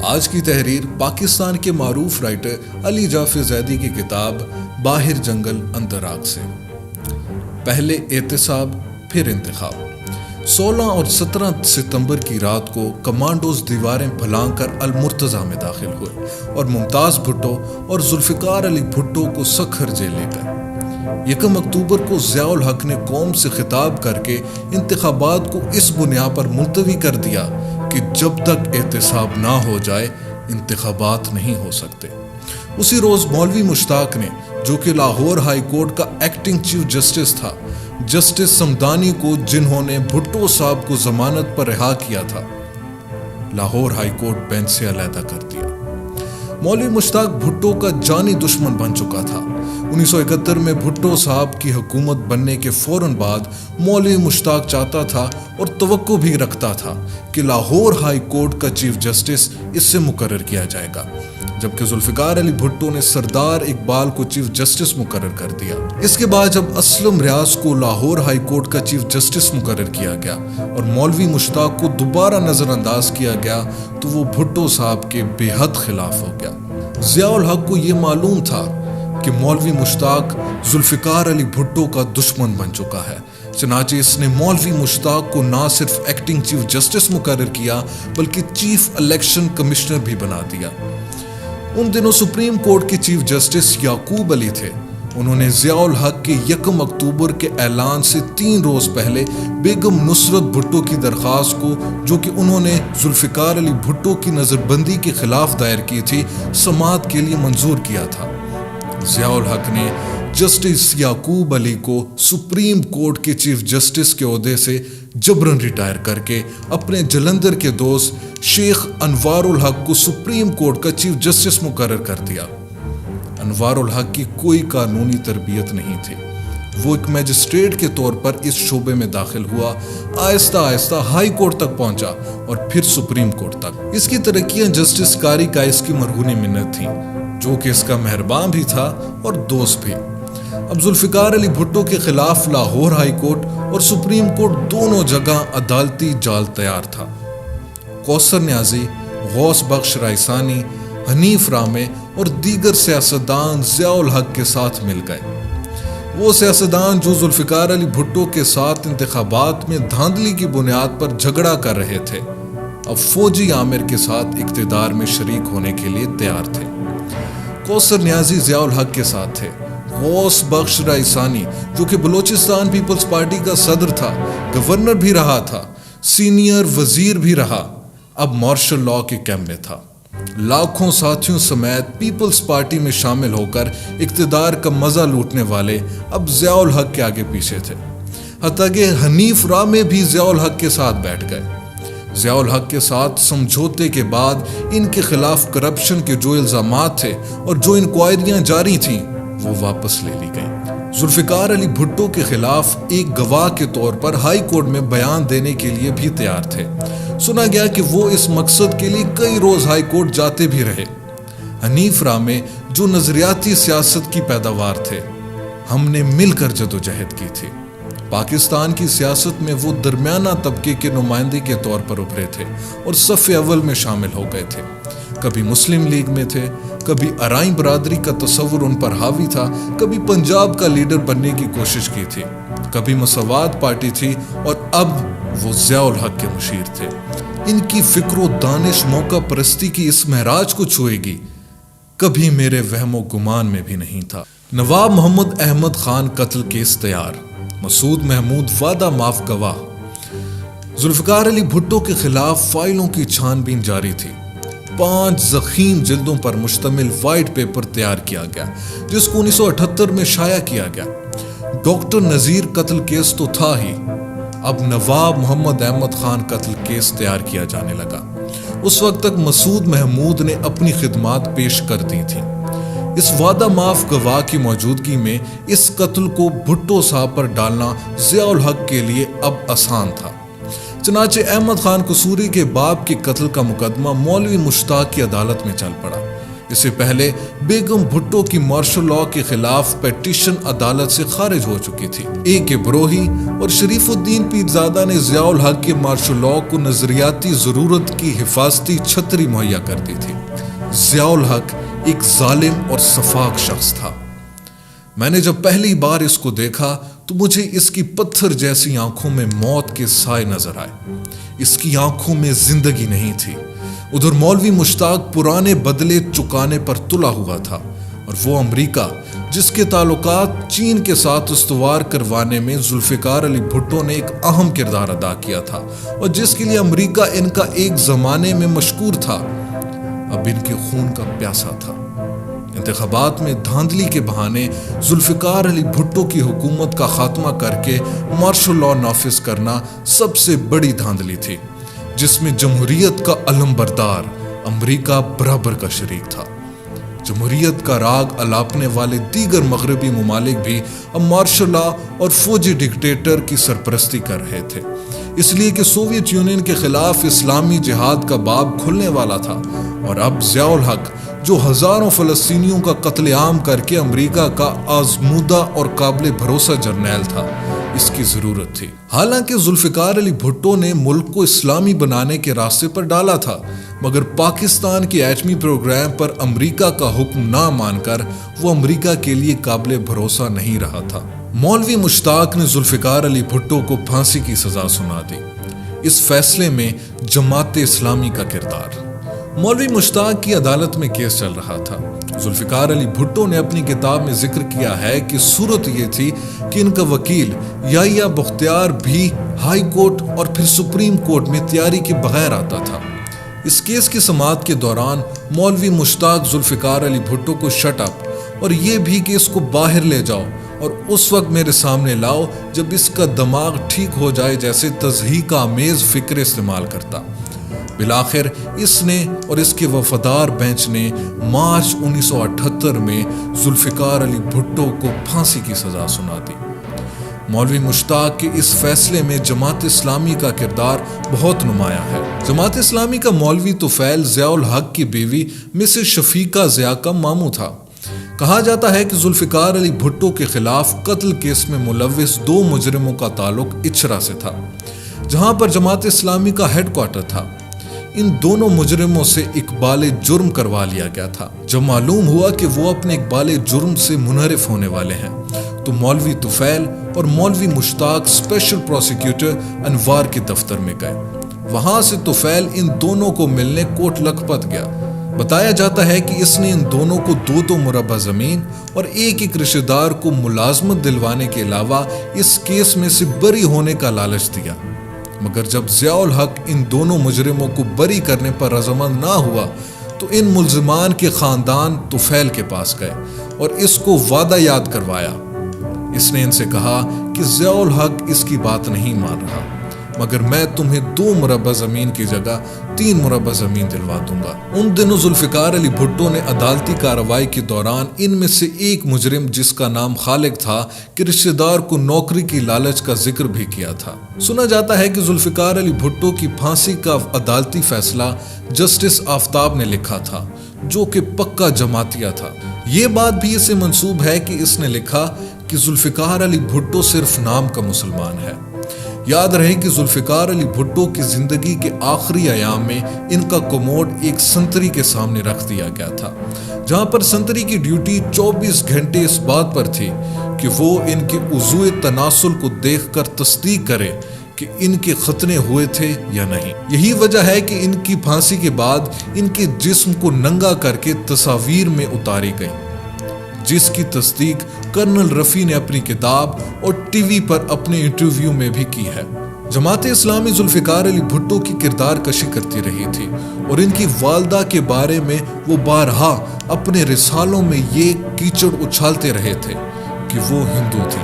آج کی تحریر پاکستان کے معروف رائٹر علی جعفر زیدی کی کتاب باہر جنگل اندر آگ سے۔ پہلے احتساب پھر انتخاب۔ 16 اور 17 ستمبر کی رات کو کمانڈوز دیواریں پھلانگ کر المرتضیٰ میں داخل ہوئے اور ممتاز بھٹو اور ذوالفقار علی بھٹو کو سکھر جیل لے گئے۔ 1 اکتوبر کو ضیاء الحق نے قوم سے خطاب کر کے انتخابات کو اس بنیاد پر ملتوی کر دیا کہ جب تک احتساب نہ ہو جائے انتخابات نہیں ہو سکتے۔ اسی روز مولوی مشتاق نے، جو کہ لاہور ہائی کورٹ کا ایکٹنگ چیف جسٹس تھا، جسٹس سمدانی کو، جنہوں نے بھٹو صاحب کو ضمانت پر رہا کیا تھا، لاہور ہائی کورٹ بینچ سے علیحدہ کر دیا۔ مولوی مشتاق بھٹو کا جانی دشمن بن چکا تھا۔ 1971 میں بھٹو صاحب کی حکومت بننے کے فوراً بعد مولوی مشتاق چاہتا تھا اور توقع بھی رکھتا تھا کہ لاہور ہائی کورٹ کا چیف جسٹس اس سے مقرر کیا جائے گا، جبکہ ذوالفقار علی بھٹو نے سردار اقبال کو چیف جسٹس مقرر کر دیا۔ اس کے بعد جب اسلم ریاض کو لاہور ہائی کورٹ کا چیف جسٹس مقرر کیا گیا اور مولوی مشتاق کو دوبارہ نظر انداز کیا گیا تو وہ بھٹو صاحب کے بے حد خلاف ہو گیا۔ ضیاء الحق کو یہ معلوم تھا کہ مولوی مشتاق ذوالفقار علی بھٹو کا دشمن بن چکا ہے، چنانچہ اس نے مولوی مشتاق کو نہ صرف ایکٹنگ چیف جسٹس مقرر کیا بلکہ چیف الیکشن کمشنر بھی بنا دیا۔ ان دنوں سپریم کورٹ کے چیف جسٹس یعقوب علی تھے۔ انہوں نے ضیاء الحق کے 1 اکتوبر کے اعلان سے 3 روز پہلے بیگم نصرت بھٹو کی درخواست کو، جو کہ انہوں نے ذوالفقار علی بھٹو کی نظر بندی کے خلاف دائر کی تھی، سماعت کے لیے منظور کیا تھا۔ ضیاء الحق نے جسٹس یعقوب علی کو سپریم کورٹ کے چیف جسٹس کے عہدے سے جبراً ریٹائر کر کے اپنے جلندر کے دوست شیخ انوار الحق کو سپریم کورٹ کا چیف جسٹس مقرر کر دیا۔ انوار الحق کی کوئی قانونی تربیت نہیں تھی۔ وہ ایک میجسٹریٹ کے طور پر اس شعبے میں داخل ہوا، آہستہ آہستہ ہائی کورٹ تک پہنچا اور پھر سپریم کورٹ تک۔ اس کی ترقیاں جسٹس کاری کائس کی مرہون منت تھیں، جو کہ اس کا مہربان بھی تھا اور دوست بھی۔ اب ذوالفقار علی بھٹو کے خلاف لاہور ہائی کورٹ اور سپریم کورٹ دونوں جگہ عدالتی جال تیار تھا۔ کوثر نیازی، غوث بخش رائسانی، حنیف رامے اور دیگر سیاستدان ضیاء الحق کے ساتھ مل گئے۔ وہ سیاستدان جو ذوالفقار علی بھٹو کے ساتھ انتخابات میں دھاندلی کی بنیاد پر جھگڑا کر رہے تھے، اب فوجی عامر کے ساتھ اقتدار میں شریک ہونے کے لیے تیار تھے۔ کوثر نیازی ضیاء الحق کے ساتھ تھے۔ غوث بخش رائسانی، جو کہ بلوچستان پیپلز پارٹی کا صدر تھا، گورنر بھی رہا تھا، سینئر وزیر بھی رہا، اب مارشل لاء کے کیمپ میں تھا۔ لاکھوں ساتھیوں سمیت پیپلز پارٹی میں شامل ہو کر اقتدار کا مزہ لوٹنے والے اب ضیاء الحق کے آگے پیچھے تھے، حتیٰ کہ حنیف رامے بھی ضیاء الحق کے ساتھ بیٹھ گئے۔ ضیاء الحق کے ساتھ سمجھوتے کے بعد ان کے خلاف کرپشن کے جو الزامات تھے اور جو انکوائریاں جاری تھیں وہ واپس لے لی گئیں۔ ذوالفقار علی بھٹو کے خلاف ایک گواہ کے طور پر ہائی کورٹ میں بیان دینے کے لیے بھی تیار تھے۔ سنا گیا کہ وہ اس مقصد کے لیے کئی روز ہائی کورٹ جاتے بھی رہے۔ حنیف رامے، جو نظریاتی سیاست کی پیداوار تھے، ہم نے مل کر جدوجہد کی تھی۔ پاکستان کی سیاست میں وہ درمیانہ طبقے کے نمائندے کے طور پر ابھرے تھے اور صف اول میں شامل ہو گئے تھے۔ کبھی مسلم لیگ میں تھے، کبھی ارائیں برادری کا تصور ان پر حاوی تھا، کبھی پنجاب کا لیڈر بننے کی کوشش کی تھی، کبھی مساوات پارٹی تھی اور اب وہ ضیاء الحق کے مشیر تھے۔ ان کی فکر و دانش موقع پرستی کی اس معراج کو چھوئے گی، کبھی میرے وہم و گمان میں بھی نہیں تھا۔ نواب محمد احمد خان قتل کیس تیار، مسعود محمود وعدہ معاف گواہ۔ ذوالفقار علی بھٹو کے خلاف فائلوں کی چھان بین جاری تھی۔ 5 ضخیم جلدوں پر مشتمل وائٹ پیپر تیار کیا گیا، جس کو 1978 میں شائع کیا گیا۔ ڈاکٹر نذیر قتل کیس تو تھا ہی، اب نواب محمد احمد خان قتل کیس تیار کیا جانے لگا۔ اس وقت تک مسعود محمود نے اپنی خدمات پیش کر دی تھیں۔ اس وعدہ معاف گواہ کی موجودگی میں اس قتل کو بھٹو صاحب پر ڈالنا ضیاء الحق کے لیے اب آسان تھا۔ چنانچہ احمد خان قصوری کے باپ کے قتل کا مقدمہ مولوی مشتاق کی عدالت میں چل پڑا۔ اس سے پہلے بیگم بھٹو کی مارشل لاء کے خلاف پیٹیشن عدالت سے خارج ہو چکی تھی۔ A.K. بروہی اور شریف الدین پیرزادہ نے ضیاء الحق کے مارشل لاء کو نظریاتی ضرورت کی حفاظتی چھتری مہیا کر دی تھی۔ ضیاء الحق ایک ظالم اور سفاک شخص تھا۔ میں نے جب پہلی بار اس کو دیکھا تو مجھے اس کی پتھر جیسی آنکھوں میں موت کے سائے نظر آئے۔ اس کی آنکھوں میں زندگی نہیں تھی۔ ادھر مولوی مشتاق پرانے بدلے چکانے پر تلا ہوا تھا، اور وہ امریکہ جس کے تعلقات چین کے ساتھ استوار کروانے میں ذوالفقار علی بھٹو نے ایک اہم کردار ادا کیا تھا، اور جس کے لیے امریکہ ان کا ایک زمانے میں مشکور تھا، اب ان کے خون کا پیاسا تھا۔ انتخابات میں دھاندلی کے بہانے ذوالفقار علی بھٹو کی حکومت کا خاتمہ کر کے مارشل لاء نافذ کرنا سب سے بڑی دھاندلی تھی، جس میں جمہوریت کا علم بردار امریکہ برابر کا شریک تھا۔ جمہوریت کا راگ الاپنے والے دیگر مغربی ممالک بھی اب مارشل لاء اور فوجی ڈکٹیٹر کی سرپرستی کر رہے تھے، اس لیے کہ سوویت یونین کے خلاف اسلامی جہاد کا باب کھلنے والا تھا، اور اب ضیاء الحق جو ہزاروں فلسطینیوں کا قتل عام کر کے امریکہ کا آزمودہ اور قابل بھروسہ جرنیل تھا، اس کی ضرورت تھی۔ حالانکہ ذوالفقار علی بھٹو نے ملک کو اسلامی بنانے کے راستے پر ڈالا تھا، مگر پاکستان کے ایٹمی پروگرام پر امریکہ کا حکم نہ مان کر وہ امریکہ کے لیے قابل بھروسہ نہیں رہا تھا۔ مولوی مشتاق نے ذوالفقار علی بھٹو کو پھانسی کی سزا سنا دی۔ اس فیصلے میں جماعت اسلامی کا کردار۔ مولوی مشتاق کی عدالت میں کیس چل رہا تھا۔ ذوالفقار علی بھٹو نے اپنی کتاب میں ذکر کیا ہے کہ صورت یہ تھی کہ ان کا وکیل یحییٰ بختیار بھی ہائی کورٹ اور پھر سپریم کورٹ میں تیاری کے بغیر آتا تھا۔ اس کیس کی سماعت کے دوران مولوی مشتاق ذوالفقار علی بھٹو کو شٹ اپ اور یہ بھی کہ اس کو باہر لے جاؤ اور اس وقت میرے سامنے لاؤ جب اس کا دماغ ٹھیک ہو جائے جیسے تضحیک آمیز فکر استعمال کرتا۔ بالآخر اس نے اور اس کے وفادار بینچ نے مارچ 1978 میں ذوالفقار علی بھٹو کو پھانسی کی سزا سنا دی۔ مولوی مشتاق کے اس فیصلے میں جماعت اسلامی کا کردار بہت نمایاں ہے۔ جماعت اسلامی کا مولوی طفیل ضیاء الحق کی بیوی مسز شفیقہ ضیاء کا ماموں تھا۔ کہا جاتا ہے کہ ذوالفقار علی بھٹو کے خلاف قتل کیس میں ملوث 2 مجرموں کا تعلق اچھرا سے تھا، جہاں پر جماعت اسلامی کا ہیڈ کوارٹر تھا۔ ان دونوں مجرموں سے اقبال جرم کروا لیا گیا تھا۔ جب معلوم ہوا کہ وہ اپنے اقبال جرم سے منحرف ہونے والے ہیں تو مولوی طفیل اور مولوی مشتاق اسپیشل پروسیکیوٹر انوار کے دفتر میں گئے۔ وہاں سے طفیل ان دونوں کو ملنے کوٹ لکھپت گیا۔ بتایا جاتا ہے کہ اس نے ان دونوں کو 2 مربع زمین اور ایک رشتہ دار کو ملازمت دلوانے کے علاوہ اس کیس میں سے بری ہونے کا لالچ دیا، مگر جب ضیاء الحق ان دونوں مجرموں کو بری کرنے پر رضامند نہ ہوا تو ان ملزمان کے خاندان طفیل کے پاس گئے اور اس کو وعدہ یاد کروایا۔ اس نے ان سے کہا کہ ضیاء الحق اس کی بات نہیں مان رہا، مگر میں تمہیں 2 مربع زمین کی جگہ 3 مربع زمین دلوا دوں گا۔ ان دنوں ذوالفقار علی بھٹو نے عدالتی کارروائی کے دوران ان میں سے ایک مجرم جس کا نام خالق تھا کہ رشتہ دار کو نوکری کی لالچ کا ذکر بھی کیا تھا۔ سنا جاتا ہے کہ ذوالفقار علی بھٹو کی پھانسی کا عدالتی فیصلہ جسٹس آفتاب نے لکھا تھا، جو کہ پکا جماعتیہ تھا۔ یہ بات بھی اسے منسوب ہے کہ اس نے لکھا کہ ذوالفقار علی بھٹو صرف نام کا مسلمان ہے۔ یاد رہے کہ ذوالفقار علی بھٹو کی زندگی کے آخری ایام میں ان کا کموڈ ایک سنتری کے سامنے رکھ دیا گیا تھا، جہاں پر سنتری کی ڈیوٹی 24 گھنٹے اس بات پر تھی کہ وہ ان کے عضو تناسل کو دیکھ کر تصدیق کرے کہ ان کے ختنے ہوئے تھے یا نہیں۔ یہی وجہ ہے کہ ان کی پھانسی کے بعد ان کے جسم کو ننگا کر کے تصاویر میں اتاری گئی، جس کی تصدیق کرنل رفیع نے اپنی کتاب اور ٹی وی پر اپنے انٹرویو میں بھی کی ہے۔ جماعت اسلامی ذوالفقار علی بھٹو کی کردار کشی کرتی رہی تھی اور ان کی والدہ کے بارے میں وہ بارہا اپنے رسالوں میں یہ کیچڑ اچھالتے رہے تھے کہ وہ ہندو تھی۔